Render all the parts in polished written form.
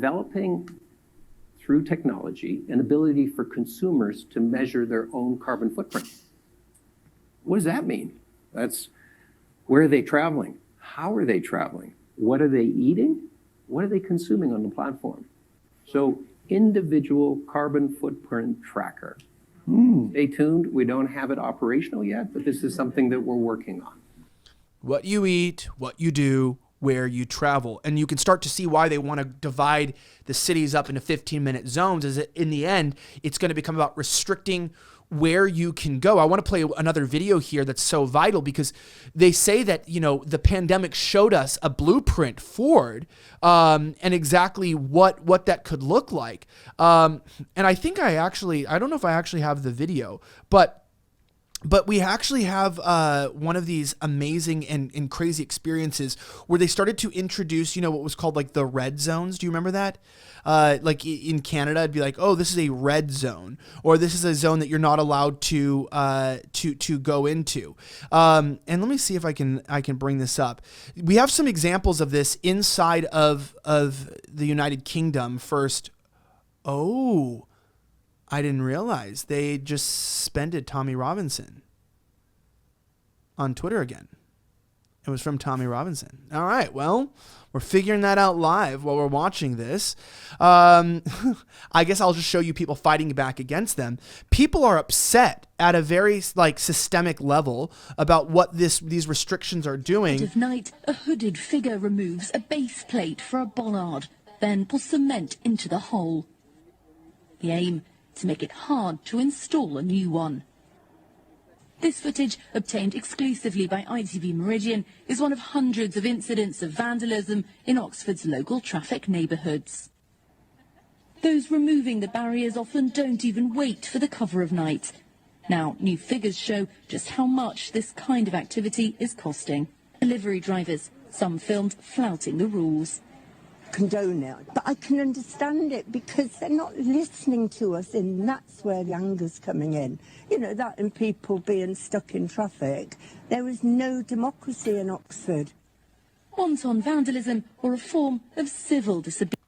developing through technology an ability for consumers to measure their own carbon footprint. What does that mean? That's where are they traveling? How are they traveling? What are they eating? What are they consuming on the platform? So individual carbon footprint tracker. Stay tuned. We don't have it operational yet, but this is something that we're working on. What you eat, what you do, where you travel. And you can start to see why they want to divide the cities up into 15-minute zones, is that in the end, it's going to become about restricting where you can go. I want to play another video here that's so vital because they say that, you know, the pandemic showed us a blueprint forward and exactly what that could look like. And I think I don't know if I actually have the video, but we actually have one of these amazing and crazy experiences where they started to introduce, you know, what was called like the red zones. Do you remember that? Like in Canada, it'd be like, oh, this is a red zone, or this is a zone that you're not allowed to go into. And let me see if I can bring this up. We have some examples of this inside of the United Kingdom. First, oh, I didn't realize they just suspended Tommy Robinson on Twitter again. It was from Tommy Robinson. All right, well, we're figuring that out live while we're watching this. I guess I'll just show you people fighting back against them. People are upset at a very systemic level about what these restrictions are doing. At night, a hooded figure removes a base plate for a bollard, then pulls cement into the hole. The aim, to make it hard to install a new one. This footage, obtained exclusively by ITV Meridian, is one of hundreds of incidents of vandalism in Oxford's local traffic neighbourhoods. Those removing the barriers often don't even wait for the cover of night. Now, new figures show just how much this kind of activity is costing. Delivery drivers, some filmed flouting the rules. Condone it, but I can understand it because they're not listening to us, and that's where the anger's coming in. You know, that and people being stuck in traffic. There is no democracy in Oxford. Wanton vandalism or a form of civil disobedience.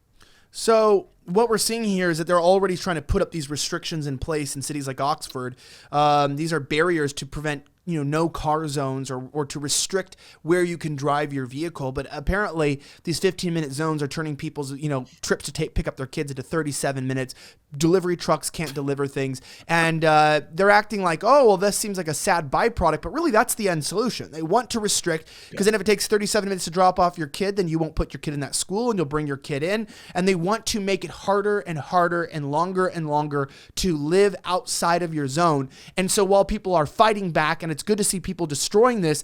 So what we're seeing here is that they're already trying to put up these restrictions in place in cities like Oxford. These are barriers to prevent, you know, no car zones or to restrict where you can drive your vehicle. But apparently these 15-minute zones are turning people's, you know, trips to pick up their kids into 37 minutes. Delivery trucks can't deliver things. And they're acting like, oh, well, this seems like a sad byproduct, but really that's the end solution. They want to restrict because then if it takes 37 minutes to drop off your kid, then you won't put your kid in that school and you'll bring your kid in. And they want to make it harder and harder and longer to live outside of your zone. And so while people are fighting back, and it's good to see people destroying this,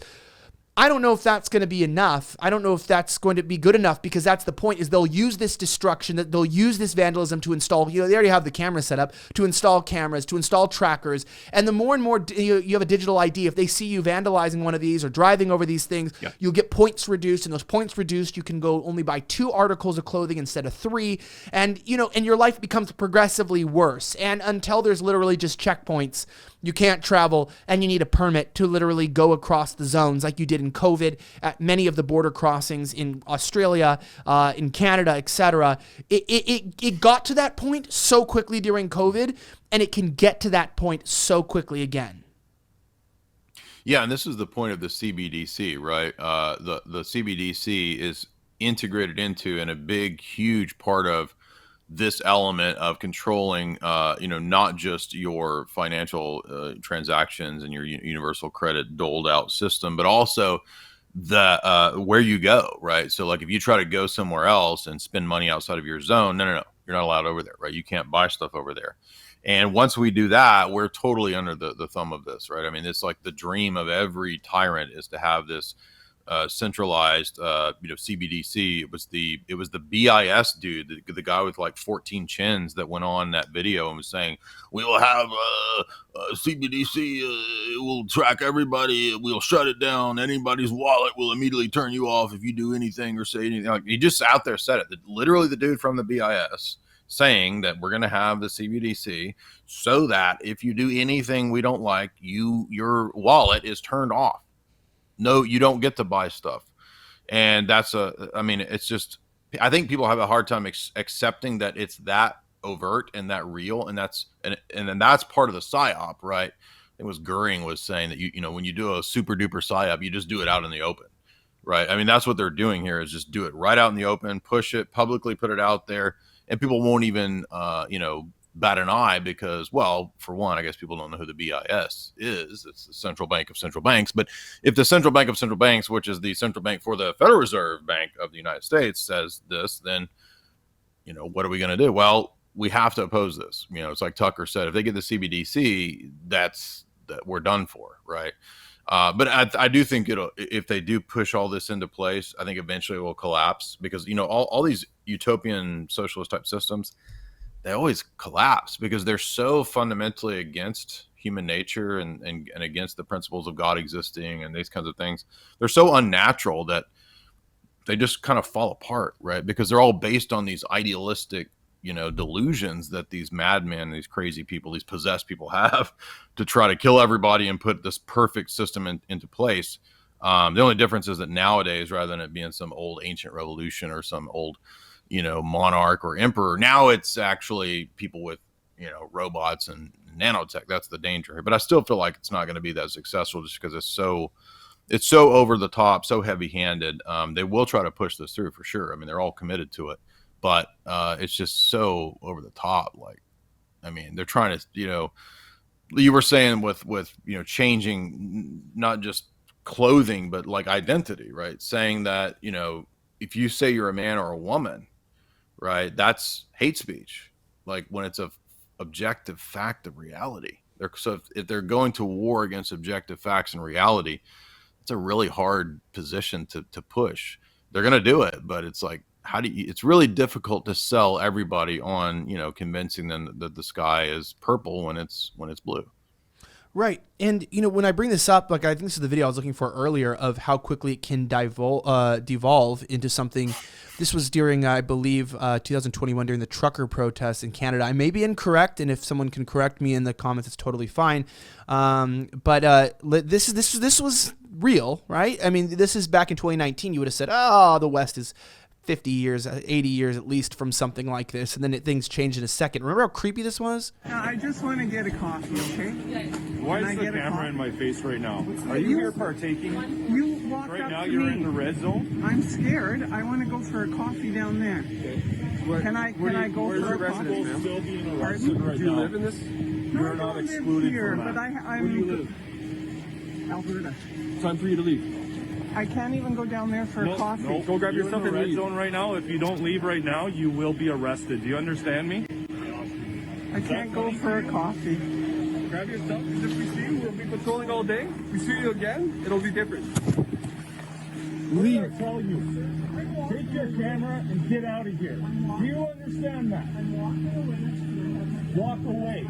I don't know if that's going to be enough. I don't know if that's going to be good enough, because that's the point, is they'll use this destruction, that they'll use this vandalism to install, you know, they already have the camera set up, to install cameras, to install trackers. And the more and more you have a digital ID, if they see you vandalizing one of these or driving over these things, you'll get points reduced, and those points reduced, you can go only buy 2 articles of clothing instead of 3. And, you know, and your life becomes progressively worse. And until there's literally just checkpoints, you can't travel, and you need a permit to literally go across the zones like you did in COVID at many of the border crossings in Australia, in Canada, etc. It got to that point so quickly during COVID, and it can get to that point so quickly again. Yeah, and this is the point of the CBDC, right? The CBDC is integrated into, and a big, huge part of this element of controlling, you know, not just your financial transactions and your universal credit doled out system, but also the where you go, right? So like if you try to go somewhere else and spend money outside of your zone, no, you're not allowed over there, right? You can't buy stuff over there. And once we do that, we're totally under the thumb of this, right? I mean, it's like the dream of every tyrant is to have this centralized, you know, CBDC. It was the BIS dude, the guy with like 14 chins that went on that video and was saying, we will have CBDC, it will track everybody, we'll shut it down, anybody's wallet will immediately turn you off if you do anything or say anything. Like, he just out there said it. Literally the dude from the BIS saying that we're going to have the CBDC so that if you do anything we don't like, your wallet is turned off. No, you don't get to buy stuff. And that's I mean, it's just, I think people have a hard time accepting that it's that overt and that real, and then that's part of the psyop, right? It was Goering was saying that you know when you do a super duper psyop, you just do it out in the open, right? I mean, that's what they're doing here is just do it right out in the open, push it publicly, put it out there, and people won't even bat an eye because, well, for one, I guess people don't know who the BIS is. It's the central bank of central banks. But if the central bank of central banks, which is the central bank for the Federal Reserve Bank of the United States, says this, then, what are we going to do? Well, we have to oppose this. It's like Tucker said, if they get the CBDC, that we're done for, right? But I do think if they do push all this into place, I think eventually it will collapse because, all these utopian socialist type systems, they always collapse because they're so fundamentally against human nature and against the principles of God existing and these kinds of things. They're so unnatural that they just kind of fall apart, right? Because they're all based on these idealistic, delusions that these madmen, these crazy people, these possessed people have to try to kill everybody and put this perfect system into place. The only difference is that nowadays, rather than it being some old ancient revolution or some old monarch or emperor, now it's actually people with, robots and nanotech. That's the danger here. But I still feel like it's not going to be that successful just because it's so over the top, so heavy handed. They will try to push this through for sure. I mean, they're all committed to it, but it's just so over the top. Like, I mean, they're trying to, you were saying with, changing not just clothing, but like identity, right? Saying that, if you say you're a man or a woman, right, that's hate speech. Like when it's a objective fact of reality. So if they're going to war against objective facts and reality, it's a really hard position to push. They're going to do it, but it's like, it's really difficult to sell everybody on, convincing them that the sky is purple when it's blue. Right. And, when I bring this up, like I think this is the video I was looking for earlier of how quickly it can devolve into something. This was during, I believe, 2021 during the trucker protests in Canada. I may be incorrect, and if someone can correct me in the comments, it's totally fine. But this was real, right? I mean, this is back in 2019. You would have said, oh, the West is 50 years, 80 years at least from something like this, and then things changed in a second. Remember how creepy this was? I just want to get a coffee, okay? Why is the camera in my face right now? Are you here partaking? You walked Right up now to you're me. in the red zone? I'm scared. I want to go for a coffee down there. Can I go Where's for your a coffee? residence, still being arrested Pardon? right Do you now. live in this? No, You're I not don't live excluded here, from that. but Where do you live? Alberta. Time for you to leave. I can't even go down there for a coffee. No, Go grab your you're stuff in the and red leave. zone right now. If you don't leave right now, you will be arrested. Do you understand me? I can't go for a coffee. Grab your stuff, because if we see you, we'll be patrolling all day. If we see you again, it'll be different. Leave. I tell you. Take your camera and get out of here. Do you understand that? Walk away.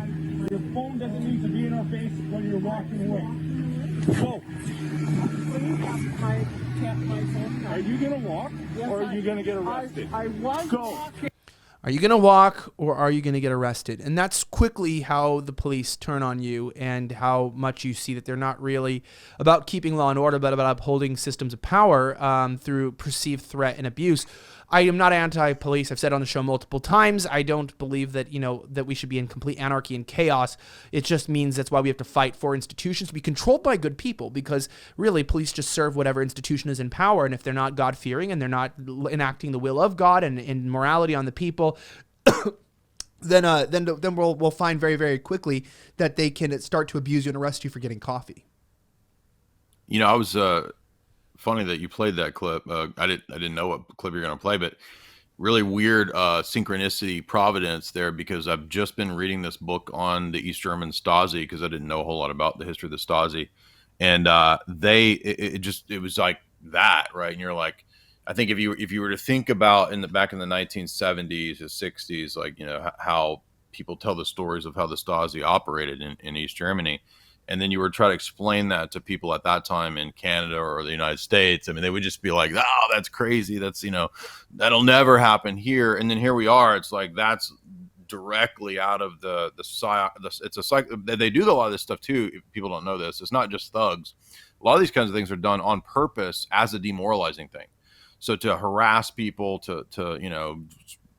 Your phone doesn't need to be in our face when you're walking away. Go. Are you going to walk or are you going to get arrested? I was Go. walking. Are you going to walk or are you going to get arrested? And that's quickly how the police turn on you and how much you see that they're not really about keeping law and order, but about upholding systems of power through perceived threat and abuse. I am not anti-police. I've said on the show multiple times. I don't believe that, that we should be in complete anarchy and chaos. It just means that's why we have to fight for institutions to be controlled by good people, because really police just serve whatever institution is in power. And if they're not God-fearing and they're not enacting the will of God and morality on the people, then we'll find very, very quickly that they can start to abuse you and arrest you for getting coffee. I was funny that you played that clip. I didn't know what clip you're going to play, but really weird synchronicity, providence there, because I've just been reading this book on the East German Stasi because I didn't know a whole lot about the history of the Stasi, and it was like that, right? And you're like, I think if you were to think about back in the 1970s or 60s, like how people tell the stories of how the Stasi operated in East Germany. And then you were trying to explain that to people at that time in Canada or the United States. I mean, they would just be like, "Oh, that's crazy. That's that'll never happen here." And then here we are. It's like that's directly out of the it's a cycle. They do a lot of this stuff too. If people don't know this, it's not just thugs. A lot of these kinds of things are done on purpose as a demoralizing thing. So to harass people, to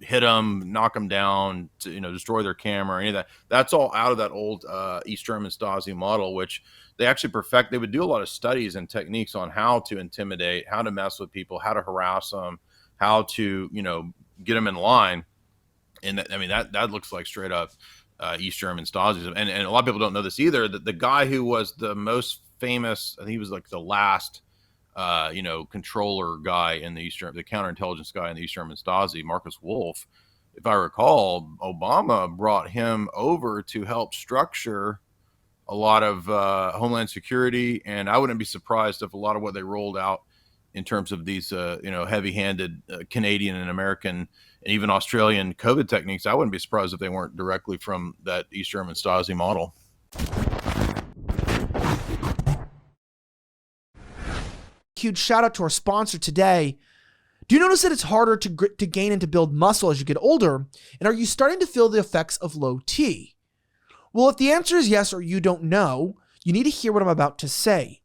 hit them, knock them down, to destroy their camera, any of that, that's all out of that old East German Stasi model, which they actually perfect. They would do a lot of studies and techniques on how to intimidate, how to mess with people, how to harass them, how to get them in line. And that looks like straight up East German Stasi. And a lot of people don't know this either. That the guy who was the most famous, I think he was like the last controller guy in the the counterintelligence guy in the East German Stasi, Marcus Wolf. If I recall, Obama brought him over to help structure a lot of Homeland Security, and I wouldn't be surprised if a lot of what they rolled out in terms of these heavy-handed Canadian and American and even Australian COVID techniques, I wouldn't be surprised if they weren't directly from that East German Stasi model. Huge shout out to our sponsor today. Do you notice that it's harder to gain and to build muscle as you get older? And are you starting to feel the effects of low T? Well, if the answer is yes or you don't know, you need to hear what I'm about to say.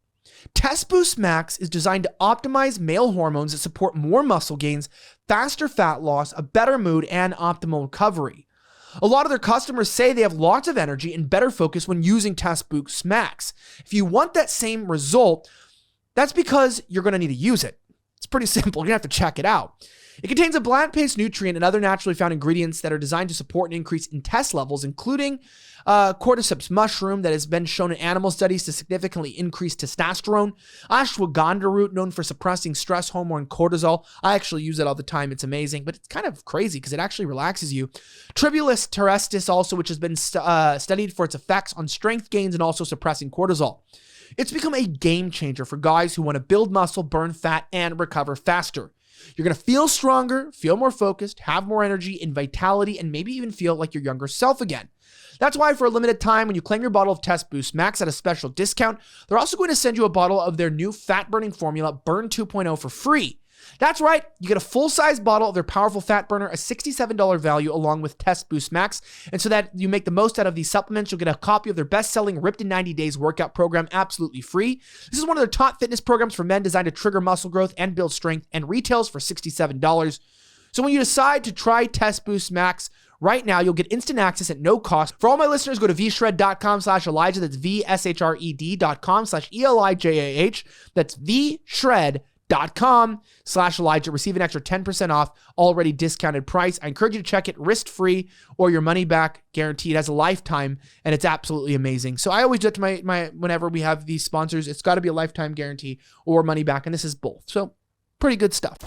Test Boost Max is designed to optimize male hormones that support more muscle gains, faster fat loss, a better mood, and optimal recovery. A lot of their customers say they have lots of energy and better focus when using Test Boost Max. If you want that same result, that's because you're going to need to use it. It's pretty simple. You're going to have to check it out. It contains a plant-based nutrient and other naturally found ingredients that are designed to support an increase in test levels, including cordyceps mushroom that has been shown in animal studies to significantly increase testosterone, ashwagandha root known for suppressing stress hormone cortisol. I actually use it all the time. It's amazing, but it's kind of crazy because it actually relaxes you. Tribulus terrestris also, which has been studied for its effects on strength gains and also suppressing cortisol. It's become a game changer for guys who want to build muscle, burn fat, and recover faster. You're going to feel stronger, feel more focused, have more energy and vitality, and maybe even feel like your younger self again. That's why for a limited time, when you claim your bottle of Test Boost Max at a special discount, they're also going to send you a bottle of their new fat-burning formula, Burn 2.0, for free. That's right, you get a full-size bottle of their powerful fat burner, a $67 value, along with Test Boost Max. And so that you make the most out of these supplements, you'll get a copy of their best-selling Ripped in 90 Days workout program absolutely free. This is one of their top fitness programs for men designed to trigger muscle growth and build strength, and retails for $67. So when you decide to try Test Boost Max right now, you'll get instant access at no cost. For all my listeners, go to vshred.com/Elijah. That's vshred.com/ELIJAH. That's vshred.com/Elijah. Receive an extra 10% off already discounted price. I encourage you to check it risk-free or your money back guarantee. It has a lifetime and it's absolutely amazing. So I always do it to my whenever we have these sponsors, it's got to be a lifetime guarantee or money back, and this is both. So pretty good stuff.